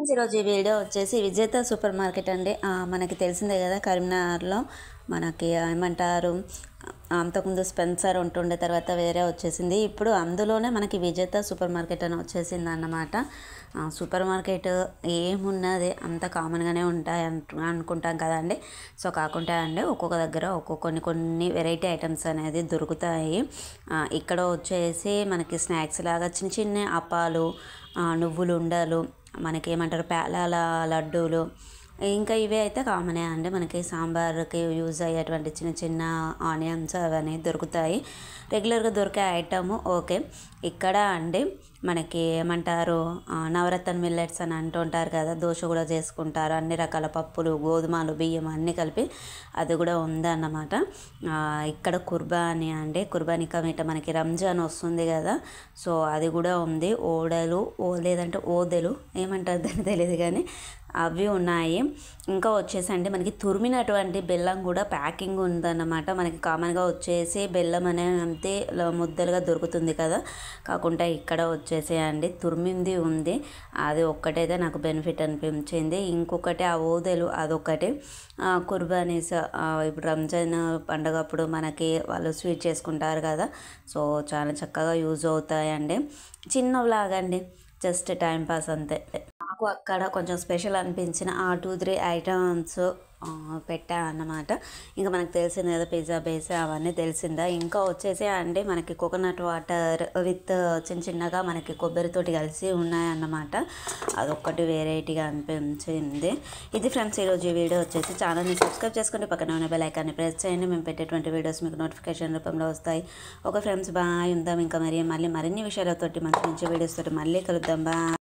Friends ఈరోజు ఈ video వచ్చేసి విజేత సూపర్ మార్కెట్ అండి. మనకి తెలిసిందే కదా, కరీంనగర్లో మనకి ఏమంటారు, అంతకుముందు స్పెన్సర్ ఉంటుండే, తర్వాత వేరే వచ్చేసింది. ఇప్పుడు అందులోనే మనకి విజేత సూపర్ మార్కెట్ అని వచ్చేసింది అన్నమాట. సూపర్ మార్కెట్ ఏమున్నది అంత కామన్గానే ఉంటాయి అనుకుంటాం కదండి. సో కాకుండా అండి, ఒక్కొక్క దగ్గర కొన్ని వెరైటీ ఐటమ్స్ అనేది దొరుకుతాయి. ఇక్కడ వచ్చేసి మనకి స్నాక్స్ లాగా చిన్న చిన్న అప్పాలు, నువ్వులు ఉండలు, మనకి ఏమంటారు పేలాల లడ్డూలు, ఇంకా ఇవే అయితే కామనే అండి. మనకి సాంబార్కి యూజ్ అయ్యేటువంటి చిన్న చిన్న ఆనియన్స్ అవన్నీ దొరుకుతాయి. రెగ్యులర్గా దొరికే ఐటము ఓకే. ఇక్కడ అండి మనకి ఏమంటారు, నవరత్న మిల్లెట్స్ అని అంటుంటారు కదా, దోశ కూడా చేసుకుంటారు. అన్ని రకాల పప్పులు, గోధుమలు, బియ్యం అన్నీ కలిపి అది కూడా ఉందన్నమాట. ఇక్కడ కుర్బానీ అండి, కుర్బానీ కమిట మనకి రంజాన్ వస్తుంది కదా, సో అది కూడా ఉంది. ఓడలు లేదంటే ఓదెలు ఏమంటారు దాన్ని తెలియదు కానీ అవి ఉన్నాయి. ఇంకా వచ్చేసి అండి మనకి తురిమినటువంటి బెల్లం కూడా ప్యాకింగ్ ఉందన్నమాట. మనకి కామన్గా వచ్చేసి బెల్లం అనేది అంతే ముద్దలుగా దొరుకుతుంది కదా, కాకుండా ఇక్కడ వచ్చేసి అండి తురిమింది ఉంది. అది ఒక్కటైతే నాకు బెనిఫిట్ అనిపించింది. ఇంకొకటి ఆ ఓదెలు అదొకటి. కుర్బానీస్ ఇప్పుడు రంజాన్ పండుగ అప్పుడు మనకి వాళ్ళు స్వీట్ చేసుకుంటారు కదా, సో చాలా చక్కగా యూజ్ అవుతాయండి. చిన్న వ్లాగండి, జస్ట్ టైంపాస్ అంతే. నాకు అక్కడ కొంచెం స్పెషల్ అనిపించిన 2-3 ఐటమ్స్ పెట్టా అన్నమాట. ఇంకా మనకు తెలిసింది కదా, పిజ్జా బేస్ అవన్నీ తెలిసిందా. ఇంకా వచ్చేసి అండి మనకి కోకోనట్ వాటర్ విత్ చిన్నగా మనకి కొబ్బరితోటి కలిసి ఉన్నాయన్నమాట. అదొక్కటి వెరైటీగా అనిపించింది. ఇది ఫ్రెండ్స్ ఈరోజు ఈ వీడియో వచ్చేసి. ఛానల్ని సబ్స్క్రైబ్ చేసుకుంటే పక్కన ఉన్న బెల్ ఐకాన్ని ప్రెస్ చేయండి. మేము పెట్టేటువంటి వీడియోస్ మీకు నోటిఫికేషన్ రూపంలో వస్తాయి. Okay friends, bye. ఉందాం ఇంకా మళ్ళీ మరిన్ని విషయాలతోటి మంచి వీడియోస్ తోటి మళ్ళీ కలుద్దాం. బాయ్.